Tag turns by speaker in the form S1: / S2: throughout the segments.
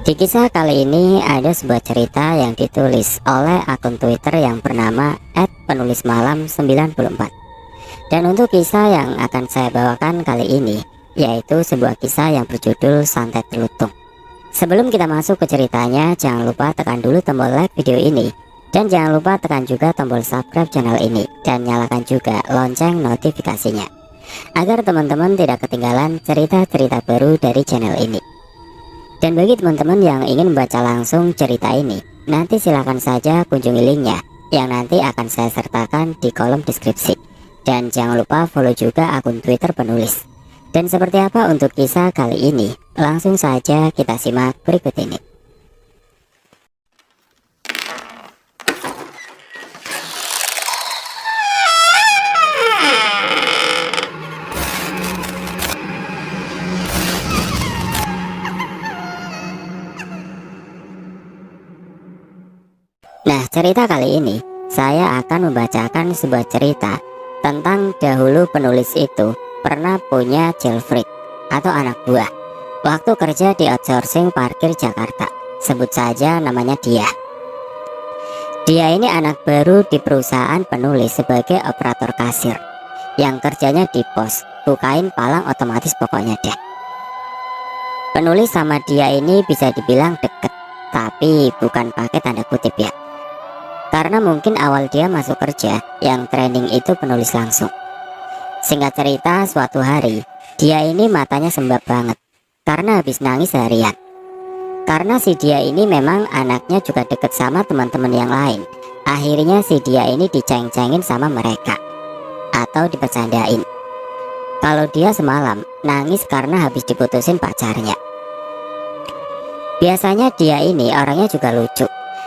S1: Di kisah kali ini ada sebuah cerita yang ditulis oleh akun Twitter yang bernama @penulismalam94. Dan untuk kisah yang akan saya bawakan kali ini, yaitu sebuah kisah yang berjudul Santet Lutung. Sebelum kita masuk ke ceritanya, jangan lupa tekan dulu tombol like video ini. Dan jangan lupa tekan juga tombol subscribe channel ini. Dan nyalakan juga lonceng notifikasinya, agar teman-teman tidak ketinggalan cerita-cerita baru dari channel ini. Dan bagi teman-teman yang ingin membaca langsung cerita ini, nanti silakan saja kunjungi linknya yang nanti akan saya sertakan di kolom deskripsi. Dan jangan lupa follow juga akun Twitter penulis. Dan seperti apa untuk kisah kali ini? Langsung saja kita simak berikut ini. Nah, cerita kali ini saya akan membacakan sebuah cerita tentang dahulu penulis itu pernah punya jailbreak atau anak buah waktu kerja di outsourcing parkir Jakarta. Sebut saja namanya Dia. Dia ini anak baru di perusahaan penulis sebagai operator kasir yang kerjanya di pos, bukain palang otomatis pokoknya deh. Penulis sama Dia ini bisa dibilang deket, tapi bukan pakai tanda kutip ya. Karena mungkin awal dia masuk kerja yang training itu penulis langsung. Singkat cerita, suatu hari Dia ini matanya sembab banget karena habis nangis seharian. Karena si Dia ini memang anaknya juga deket sama teman-teman yang lain. Akhirnya si Dia ini diceng-cengin sama mereka atau dipercandain kalau dia semalam nangis karena habis diputusin pacarnya. Biasanya Dia ini orangnya juga lucu.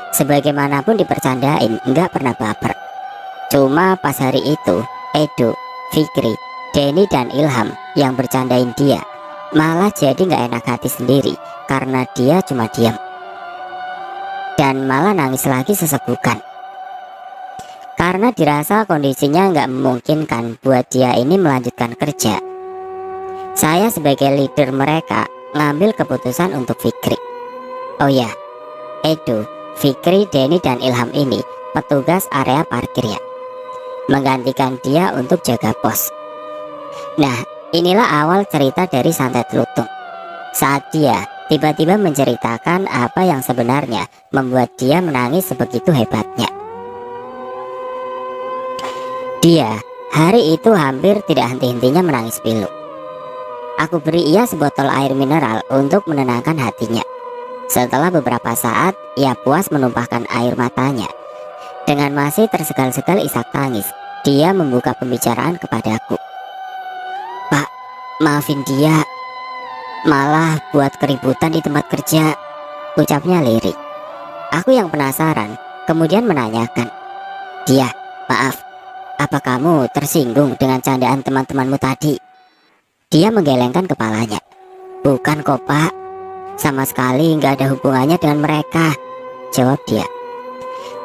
S1: Sebagaimanapun dipercandain, nggak pernah baper. Cuma pas hari itu, Edo, Fikri, Denny dan Ilham yang bercandain dia malah jadi nggak enak hati sendiri karena dia cuma diam dan malah nangis lagi sesegukan. Karena dirasa kondisinya nggak memungkinkan buat dia ini melanjutkan kerja. Saya sebagai leader mereka ngambil keputusan untuk Fikri. Oh ya, Edo, Fikri, Denny dan Ilham ini petugas area parkir ya, menggantikan dia untuk jaga pos. Nah, inilah awal cerita dari Santet Lutung. Saat dia tiba-tiba menceritakan apa yang sebenarnya membuat dia menangis sebegitu hebatnya. Dia hari itu hampir tidak henti-hentinya menangis pilu. Aku beri ia sebotol air mineral untuk menenangkan hatinya. Setelah beberapa saat, ia puas menumpahkan air matanya. Dengan masih tersegal-segal isak tangis, dia membuka pembicaraan kepadaku. Pak, maafin dia. Malah buat keributan di tempat kerja, ucapnya lirik. Aku yang penasaran, kemudian menanyakan. Dia, maaf, apa kamu tersinggung dengan candaan teman-temanmu tadi? Dia menggelengkan kepalanya. Bukan kok Pak, sama sekali nggak ada hubungannya dengan mereka, jawab dia.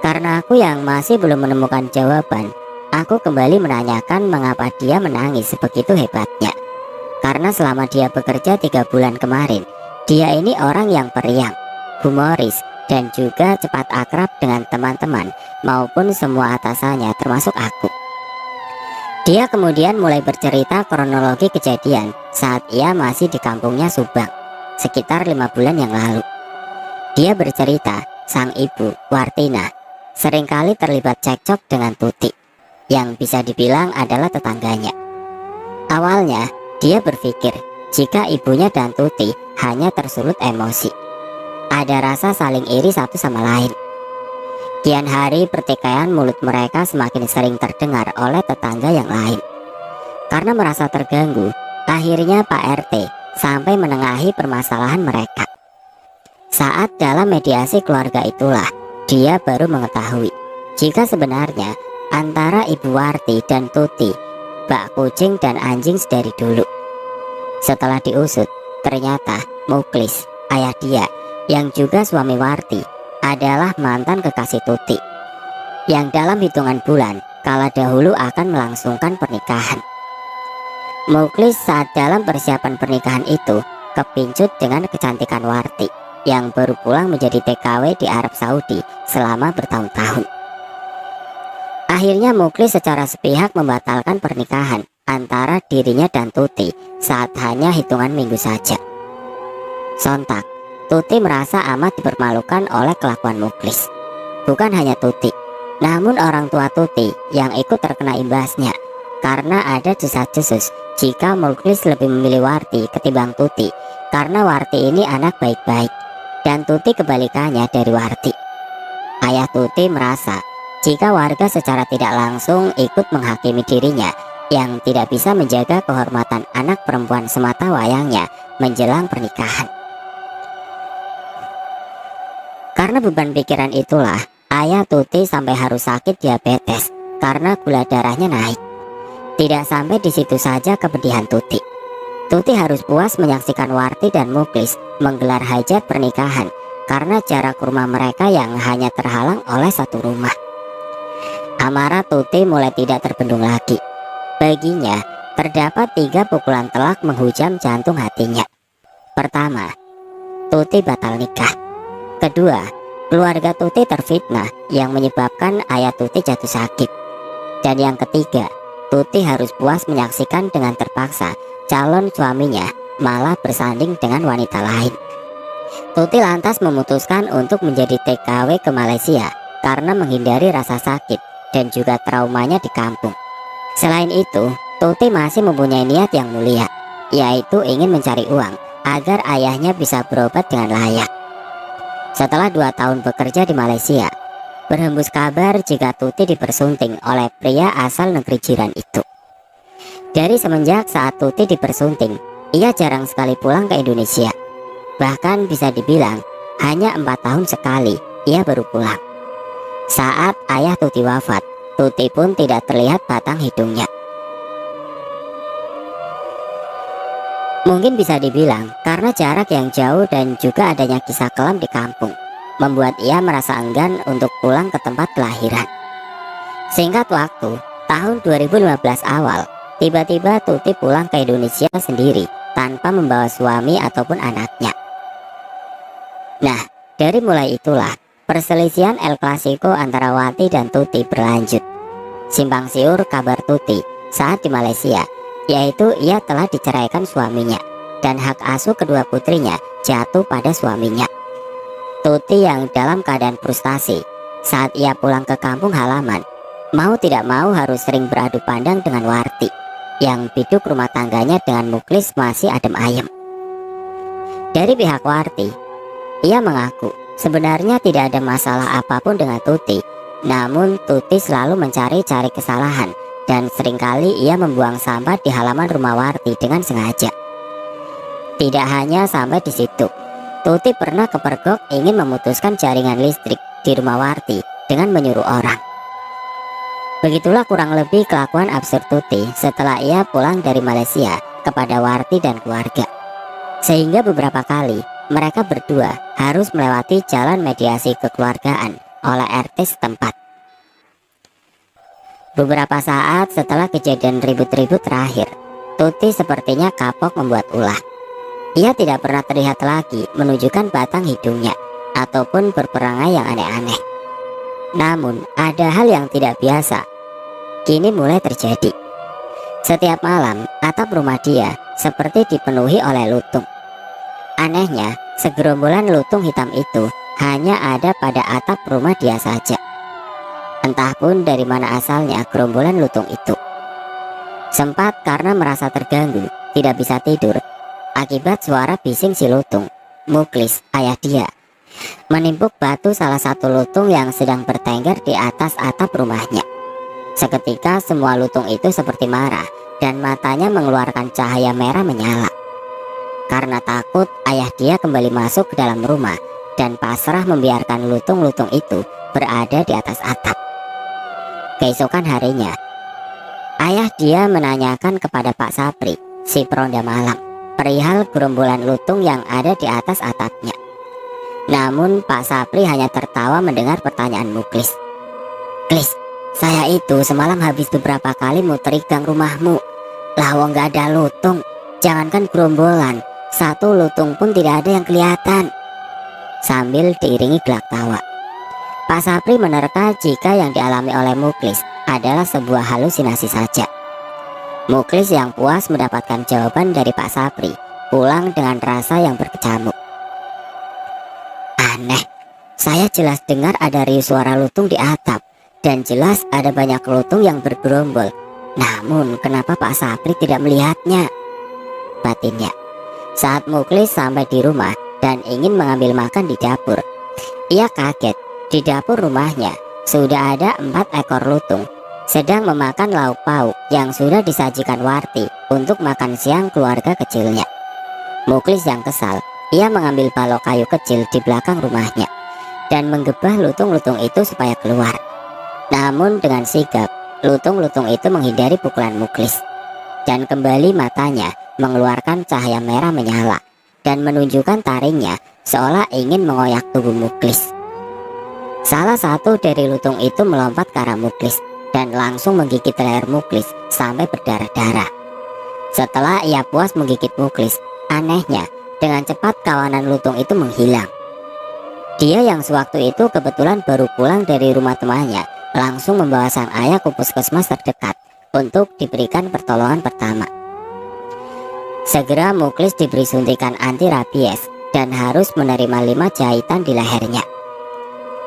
S1: Karena aku yang masih belum menemukan jawaban, aku kembali menanyakan mengapa dia menangis sebegitu hebatnya. Karena selama dia bekerja 3 bulan kemarin, dia ini orang yang periang, humoris, dan juga cepat akrab dengan teman-teman maupun semua atasannya termasuk aku. Dia kemudian mulai bercerita kronologi kejadian saat ia masih di kampungnya Subang, sekitar 5 bulan yang lalu. Dia bercerita sang ibu, Wartina, seringkali terlibat cekcok dengan Tuti, yang bisa dibilang adalah tetangganya. Awalnya, dia berpikir jika ibunya dan Tuti hanya tersulut emosi. Ada rasa saling iri satu sama lain. Kian hari pertikaian mulut mereka semakin sering terdengar oleh tetangga yang lain. Karena merasa terganggu, akhirnya Pak RT sampai menengahi permasalahan mereka. Saat dalam mediasi keluarga itulah dia baru mengetahui jika sebenarnya antara Ibu Warti dan Tuti bak kucing dan anjing dari dulu. Setelah diusut, ternyata Muklis, ayah dia, yang juga suami Warti, adalah mantan kekasih Tuti, yang dalam hitungan bulan kala dahulu akan melangsungkan pernikahan. Muklis saat dalam persiapan pernikahan itu kepincut dengan kecantikan Warti yang baru pulang menjadi TKW di Arab Saudi selama bertahun-tahun. Akhirnya Muklis secara sepihak membatalkan pernikahan antara dirinya dan Tuti saat hanya hitungan minggu saja. Sontak, Tuti merasa amat dipermalukan oleh kelakuan Muklis. Bukan hanya Tuti, namun orang tua Tuti yang ikut terkena imbasnya karena ada desas-desus jika Muklis lebih memilih Warti ketimbang Tuti karena Warti ini anak baik-baik dan Tuti kebalikannya dari Warti. Ayah Tuti merasa jika warga secara tidak langsung ikut menghakimi dirinya yang tidak bisa menjaga kehormatan anak perempuan semata wayangnya menjelang pernikahan. Karena beban pikiran itulah, ayah Tuti sampai harus sakit diabetes karena gula darahnya naik. Tidak sampai di situ saja kepedihan Tuti. Tuti harus puas menyaksikan Warti dan Muklis menggelar hajat pernikahan karena jarak rumah mereka yang hanya terhalang oleh satu rumah. Amarah Tuti mulai tidak terbendung lagi. Baginya, terdapat 3 pukulan telak menghujam jantung hatinya. Pertama, Tuti batal nikah. Kedua, keluarga Tuti terfitnah yang menyebabkan ayah Tuti jatuh sakit. Dan yang ketiga, Tuti harus puas menyaksikan dengan terpaksa calon suaminya malah bersanding dengan wanita lain. Tuti lantas memutuskan untuk menjadi TKW ke Malaysia karena menghindari rasa sakit dan juga traumanya di kampung. Selain itu, Tuti masih mempunyai niat yang mulia, yaitu ingin mencari uang agar ayahnya bisa berobat dengan layak. Setelah 2 tahun bekerja di Malaysia, berhembus kabar jika Tuti dipersunting oleh pria asal negeri jiran itu. Dari semenjak saat Tuti dipersunting, ia jarang sekali pulang ke Indonesia. Bahkan bisa dibilang hanya 4 tahun sekali ia baru pulang. Saat ayah Tuti wafat, Tuti pun tidak terlihat batang hidungnya. Mungkin bisa dibilang karena jarak yang jauh dan juga adanya kisah kelam di kampung, membuat ia merasa enggan untuk pulang ke tempat kelahiran. Singkat waktu, tahun 2015 awal, tiba-tiba Tuti pulang ke Indonesia sendiri tanpa membawa suami ataupun anaknya. Nah, dari mulai itulah perselisihan El Clasico antara Wati dan Tuti berlanjut. Simpang siur kabar Tuti saat di Malaysia, yaitu ia telah diceraikan suaminya dan hak asuh kedua putrinya jatuh pada suaminya. Tuti yang dalam keadaan frustasi saat ia pulang ke kampung halaman, mau tidak mau harus sering beradu pandang dengan Warti yang biduk rumah tangganya dengan Muklis masih adem ayem. Dari pihak Warti, ia mengaku sebenarnya tidak ada masalah apapun dengan Tuti, namun Tuti selalu mencari-cari kesalahan dan seringkali ia membuang sampah di halaman rumah Warti dengan sengaja. Tidak hanya sampai di situ, Tuti pernah kepergok ingin memutuskan jaringan listrik di rumah Warti dengan menyuruh orang. Begitulah kurang lebih kelakuan absurd Tuti setelah ia pulang dari Malaysia kepada Warti dan keluarga. Sehingga beberapa kali mereka berdua harus melewati jalan mediasi kekeluargaan oleh RT setempat. Beberapa saat setelah kejadian ribut-ribut terakhir, Tuti sepertinya kapok membuat ulah. Ia tidak pernah terlihat lagi menunjukkan batang hidungnya ataupun berperangai yang aneh-aneh. Namun ada hal yang tidak biasa kini mulai terjadi. Setiap malam atap rumah dia seperti dipenuhi oleh lutung. Anehnya, segerombolan lutung hitam itu hanya ada pada atap rumah dia saja. Entah pun dari mana asalnya gerombolan lutung itu. Sempat karena merasa terganggu, tidak bisa tidur akibat suara bising si lutung, Muklis, ayah dia, menimpuk batu salah satu lutung yang sedang bertengger di atas atap rumahnya. Seketika semua lutung itu seperti marah dan matanya mengeluarkan cahaya merah menyala. Karena takut, ayah dia kembali masuk ke dalam rumah dan pasrah membiarkan lutung-lutung itu berada di atas atap. Keesokan harinya, ayah dia menanyakan kepada Pak Sapri, si peronda malam, perihal gerombolan lutung yang ada di atas atapnya. Namun Pak Sapri hanya tertawa mendengar pertanyaan Muklis. "Klis, saya itu semalam habis beberapa kali muteri gang rumahmu. Lawang gak ada lutung, jangankan gerombolan, satu lutung pun tidak ada yang kelihatan." sambil diiringi gelak tawa. Pak Sapri menerka jika yang dialami oleh Muklis adalah sebuah halusinasi saja. Muklis yang puas mendapatkan jawaban dari Pak Sapri pulang dengan rasa yang berkecamuk. Aneh, saya jelas dengar ada riuh suara lutung di atap, dan jelas ada banyak lutung yang bergerombol. Namun kenapa Pak Sapri tidak melihatnya? Batinnya. Saat Muklis sampai di rumah dan ingin mengambil makan di dapur, ia kaget. Di dapur rumahnya sudah ada 4 ekor lutung sedang memakan lauk pauk yang sudah disajikan Warti untuk makan siang keluarga kecilnya. Muklis yang kesal, ia mengambil balok kayu kecil di belakang rumahnya dan menggebah lutung-lutung itu supaya keluar. Namun dengan sigap, lutung-lutung itu menghindari pukulan Muklis, dan kembali matanya mengeluarkan cahaya merah menyala dan menunjukkan taringnya seolah ingin mengoyak tubuh Muklis. Salah satu dari lutung itu melompat ke arah Muklis dan langsung menggigit leher Muklis sampai berdarah-darah. Setelah ia puas menggigit Muklis, anehnya dengan cepat kawanan lutung itu menghilang. Dia yang sewaktu itu kebetulan baru pulang dari rumah temannya langsung membawa sang ayah ke puskesmas terdekat untuk diberikan pertolongan pertama. Segera Muklis diberi suntikan anti rabies dan harus menerima 5 jahitan di lehernya.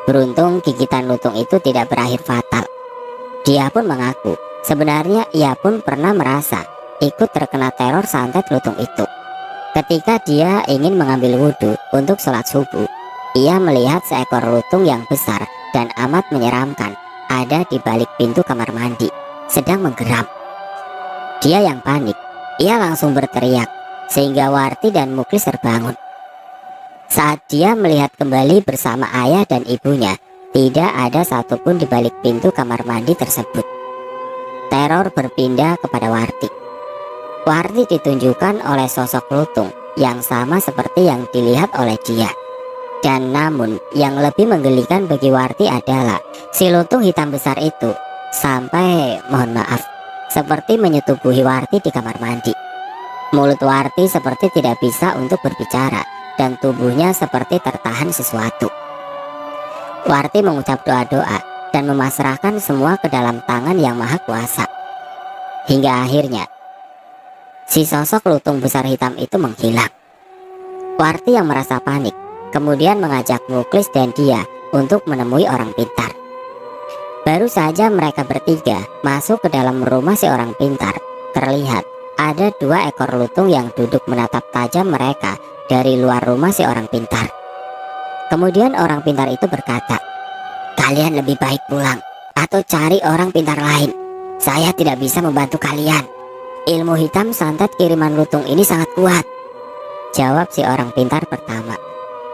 S1: Beruntung gigitan lutung itu tidak berakhir fatal. Dia pun mengaku sebenarnya ia pun pernah merasa ikut terkena teror santet lutung itu. Ketika dia ingin mengambil wudhu untuk sholat subuh, ia melihat seekor lutung yang besar dan amat menyeramkan ada di balik pintu kamar mandi, sedang menggeram. Dia yang panik, ia langsung berteriak sehingga Warti dan Muklis terbangun. Saat dia melihat kembali bersama ayah dan ibunya, tidak ada satupun di balik pintu kamar mandi tersebut. Teror berpindah kepada Warti. Warti ditunjukkan oleh sosok lutung yang sama seperti yang dilihat oleh dia. Dan namun yang lebih menggelikan bagi Warti adalah si lutung hitam besar itu sampai, mohon maaf, seperti menyetubuhi Warti di kamar mandi. Mulut Warti seperti tidak bisa untuk berbicara dan tubuhnya seperti tertahan sesuatu. Warti mengucap doa-doa dan memasrahkan semua ke dalam tangan yang maha kuasa. Hingga akhirnya si sosok lutung besar hitam itu menghilang. Warti yang merasa panik kemudian mengajak Muklis dan dia untuk menemui orang pintar. Baru saja mereka bertiga masuk ke dalam rumah si orang pintar, terlihat ada 2 ekor lutung yang duduk menatap tajam mereka dari luar rumah si orang pintar. Kemudian orang pintar itu berkata, "Kalian lebih baik pulang atau cari orang pintar lain. Saya tidak bisa membantu kalian. Ilmu hitam santet kiriman lutung ini sangat kuat," jawab si orang pintar pertama.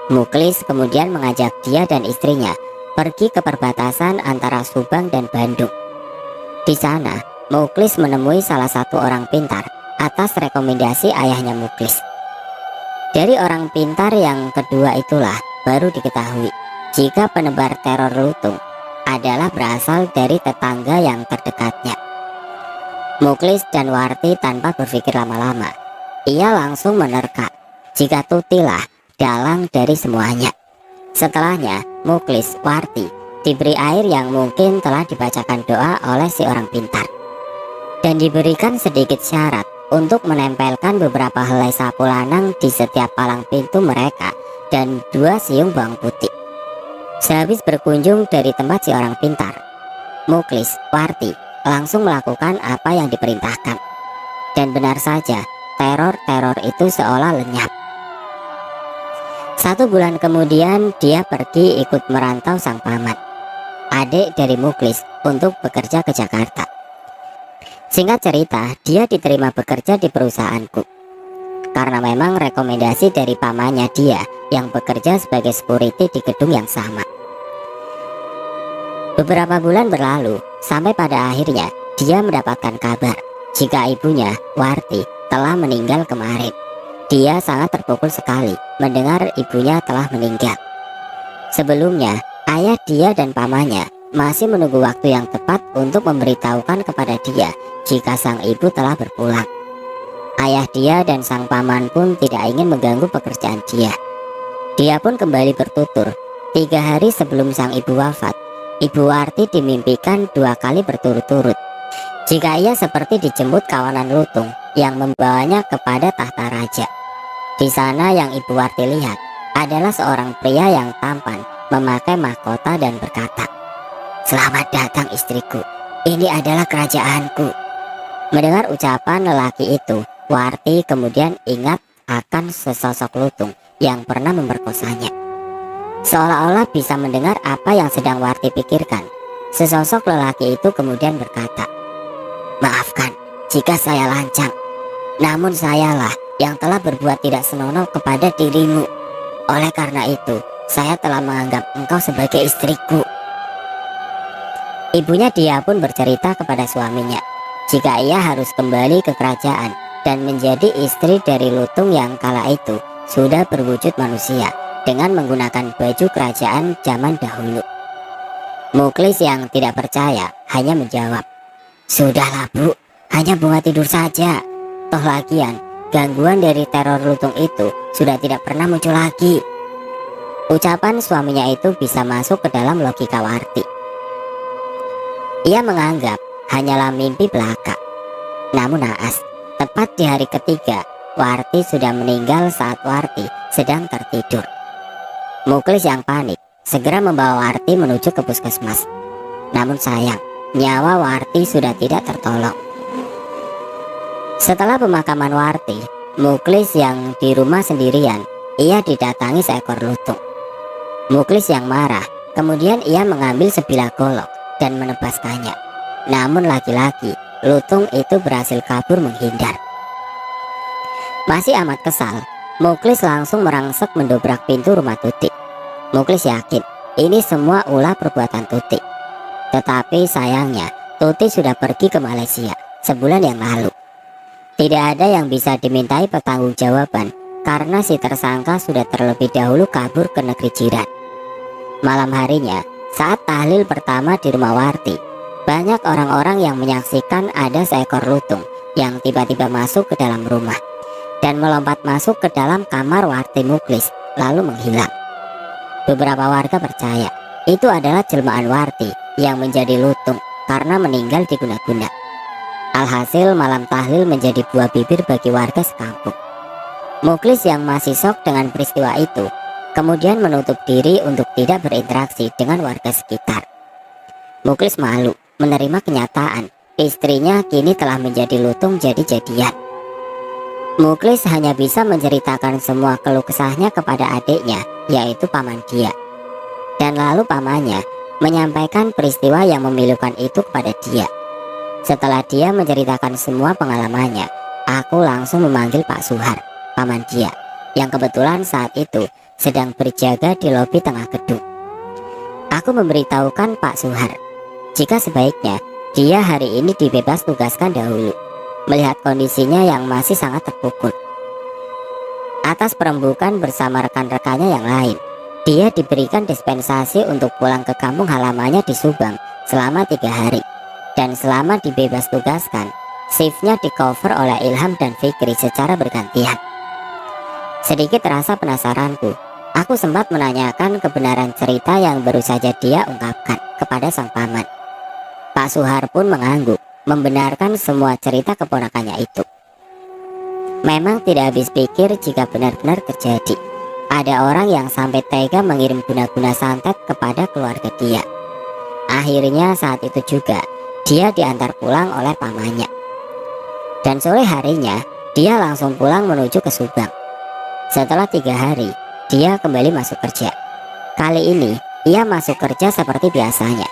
S1: Muklis kemudian mengajak dia dan istrinya pergi ke perbatasan antara Subang dan Bandung. Di sana, Muklis menemui salah satu orang pintar atas rekomendasi ayahnya Muklis. Dari orang pintar yang kedua itulah baru diketahui jika penebar teror lutung adalah berasal dari tetangga yang terdekatnya. Muklis dan Warti tanpa berpikir lama-lama, ia langsung menerka jika Tutilah dalang dari semuanya. Setelahnya, Muklis, Warti diberi air yang mungkin telah dibacakan doa oleh si orang pintar dan diberikan sedikit syarat untuk menempelkan beberapa helai sapu lanang di setiap palang pintu mereka dan 2 siung bawang putih. Sehabis berkunjung dari tempat si orang pintar, Muklis, Warti langsung melakukan apa yang diperintahkan. Dan benar saja, teror-teror itu seolah lenyap. 1 bulan kemudian dia pergi ikut merantau sang paman, adik dari Muklis, untuk bekerja ke Jakarta. Singkat cerita, dia diterima bekerja di perusahaanku karena memang rekomendasi dari pamannya dia yang bekerja sebagai security di gedung yang sama. Beberapa bulan berlalu sampai pada akhirnya dia mendapatkan kabar jika ibunya, Warti, telah meninggal kemarin. Dia sangat terpukul sekali mendengar ibunya telah meninggal. Sebelumnya, ayah dia dan pamannya masih menunggu waktu yang tepat untuk memberitahukan kepada dia jika sang ibu telah berpulang. Ayah dia dan sang paman pun tidak ingin mengganggu pekerjaan dia. Dia pun kembali bertutur. 3 hari sebelum sang ibu wafat, Ibu Warti dimimpikan 2 kali berturut-turut jika ia seperti dijemput kawanan lutung yang membawanya kepada tahta raja. Di sana yang Ibu Warti lihat adalah seorang pria yang tampan memakai mahkota dan berkata, "Selamat datang istriku, ini adalah kerajaanku." Mendengar ucapan lelaki itu, Warti kemudian ingat akan sesosok lutung yang pernah memperkosanya. Seolah-olah bisa mendengar apa yang sedang Warti pikirkan, sesosok lelaki itu kemudian berkata, "Maafkan jika saya lancang, namun sayalah yang telah berbuat tidak senonoh kepada dirimu. Oleh karena itu, saya telah menganggap engkau sebagai istriku." Ibunya dia pun bercerita kepada suaminya jika ia harus kembali ke kerajaan dan menjadi istri dari lutung yang kala itu sudah berwujud manusia dengan menggunakan baju kerajaan zaman dahulu. Muklis yang tidak percaya hanya menjawab, "Sudahlah Bu, hanya bunga tidur saja. Toh lagian, gangguan dari teror lutung itu sudah tidak pernah muncul lagi." Ucapan suaminya itu bisa masuk ke dalam logika Warti. Ia menganggap hanyalah mimpi belaka. Namun naas, tepat di hari ketiga, Warti sudah meninggal saat Warti sedang tertidur. Muklis yang panik segera membawa Warti menuju ke puskesmas. Namun sayang, nyawa Warti sudah tidak tertolong. Setelah pemakaman Warti, Muklis yang di rumah sendirian, ia didatangi seekor lutung. Muklis yang marah, kemudian ia mengambil sebilah golok dan menebaskannya. Namun lagi-lagi, lutung itu berhasil kabur menghindar. Masih amat kesal, Muklis langsung merangsek mendobrak pintu rumah Tutik. Muklis yakin ini semua ulah perbuatan Tutik. Tetapi sayangnya, Tutik sudah pergi ke Malaysia sebulan yang lalu. Tidak ada yang bisa dimintai pertanggungjawaban karena si tersangka sudah terlebih dahulu kabur ke negeri jiran. Malam harinya, saat tahlil pertama di rumah Warti, banyak orang-orang yang menyaksikan ada seekor lutung yang tiba-tiba masuk ke dalam rumah dan melompat masuk ke dalam kamar Warti Muklis lalu menghilang. Beberapa warga percaya itu adalah jelmaan Warti yang menjadi lutung karena meninggal di guna-guna. Alhasil malam tahlil menjadi buah bibir bagi warga sekampung. Muklis yang masih shock dengan peristiwa itu kemudian menutup diri untuk tidak berinteraksi dengan warga sekitar. Muklis malu menerima kenyataan istrinya kini telah menjadi lutung jadi-jadian. Muklis hanya bisa menceritakan semua keluh kesahnya kepada adiknya, yaitu paman dia. Dan lalu pamannya menyampaikan peristiwa yang memilukan itu kepada dia. Setelah dia menceritakan semua pengalamannya, aku langsung memanggil Pak Suhar, paman dia, yang kebetulan saat itu sedang berjaga di lobi tengah gedung. Aku memberitahukan Pak Suhar jika sebaiknya dia hari ini dibebas tugaskan dahulu, melihat kondisinya yang masih sangat terpukul. Atas perembukan bersama rekan-rekannya yang lain, dia diberikan dispensasi untuk pulang ke kampung halamannya di Subang selama 3 hari. Dan selama dibebas tugaskan, shiftnya di cover oleh Ilham dan Fikri secara bergantian. Sedikit rasa penasaranku, aku sempat menanyakan kebenaran cerita yang baru saja dia ungkapkan kepada sang paman. Pak Suhar pun mengangguk, membenarkan semua cerita keponakannya itu. Memang tidak habis pikir jika benar-benar terjadi. Ada orang yang sampai tega mengirim guna-guna santet kepada keluarga dia. Akhirnya saat itu juga dia diantar pulang oleh pamannya. Dan sore harinya dia langsung pulang menuju ke Subang. Setelah 3 hari, dia kembali masuk kerja. Kali ini ia masuk kerja seperti biasanya.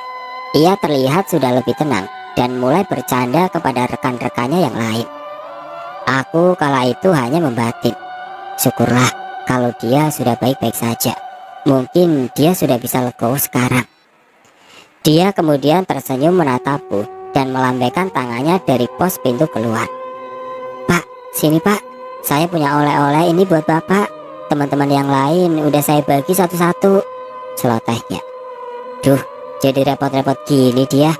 S1: Ia terlihat sudah lebih tenang dan mulai bercanda kepada rekan-rekannya yang lain. Aku kala itu hanya membatin, syukurlah kalau dia sudah baik-baik saja. Mungkin dia sudah bisa legowo sekarang. Dia kemudian tersenyum menatapku dan melambaikan tangannya dari pos pintu keluar. "Pak, sini Pak, saya punya oleh-oleh ini buat Bapak. Teman-teman yang lain udah saya bagi satu-satu," celotehnya. "Duh, jadi repot-repot gini dia.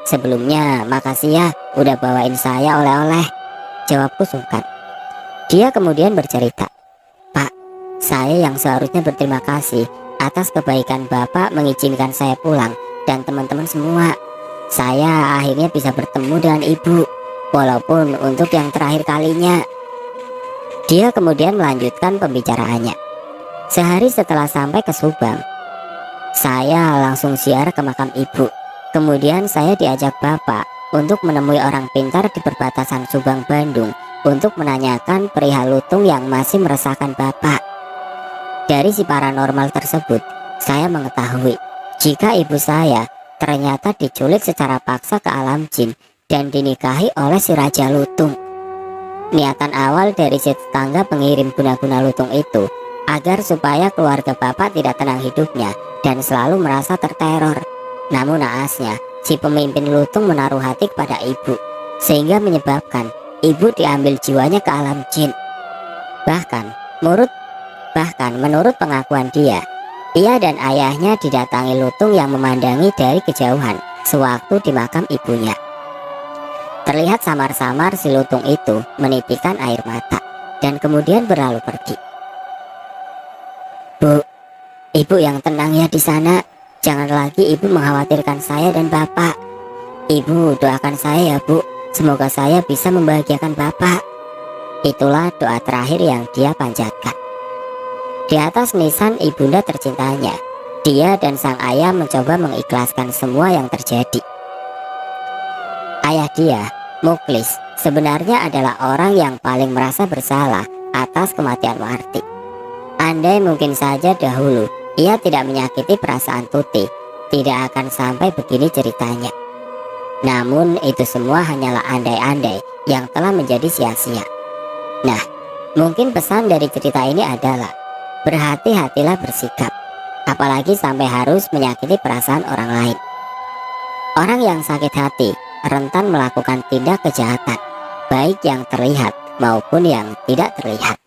S1: Sebelumnya makasih ya udah bawain saya oleh-oleh," jawabku sungkan. Dia kemudian bercerita, "Pak, Saya yang seharusnya berterima kasih atas kebaikan Bapak mengizinkan saya pulang dan teman-teman semua. Saya akhirnya bisa bertemu dengan Ibu, walaupun untuk yang terakhir kalinya. Dia kemudian melanjutkan pembicaraannya. Sehari setelah sampai ke Subang, saya langsung ziarah ke makam Ibu. Kemudian saya diajak Bapak untuk menemui orang pintar di perbatasan Subang Bandung untuk menanyakan perihal lutung yang masih meresahkan Bapak. Dari si paranormal tersebut, saya mengetahui jika ibu saya ternyata diculik secara paksa ke alam jin dan dinikahi oleh si Raja Lutung. Niatan awal dari si tetangga pengirim guna-guna lutung itu agar supaya keluarga Bapak tidak tenang hidupnya dan selalu merasa terteror. Namun naasnya, si pemimpin lutung menaruh hati kepada ibu, sehingga menyebabkan ibu diambil jiwanya ke alam jin. Bahkan menurut pengakuan dia, ia dan ayahnya didatangi lutung yang memandangi dari kejauhan sewaktu di makam ibunya. Terlihat samar-samar si lutung itu menipikan air mata dan kemudian berlalu pergi. Bu, ibu yang tenang ya di sana. Jangan lagi ibu mengkhawatirkan saya dan Bapak. Ibu doakan saya ya Bu, semoga saya bisa membahagiakan Bapak. Itulah doa terakhir yang dia panjatkan. Di atas nisan ibunda tercintanya, dia dan sang ayah mencoba mengikhlaskan semua yang terjadi. Ayah dia, Muklis, sebenarnya adalah orang yang paling merasa bersalah atas kematian Warti. Andai mungkin saja dahulu ia tidak menyakiti perasaan Tuti, tidak akan sampai begini ceritanya. Namun itu semua hanyalah andai-andai yang telah menjadi sia-sia. Nah, mungkin pesan dari cerita ini adalah berhati-hatilah bersikap, apalagi sampai harus menyakiti perasaan orang lain. Orang yang sakit hati rentan melakukan tindak kejahatan, baik yang terlihat maupun yang tidak terlihat.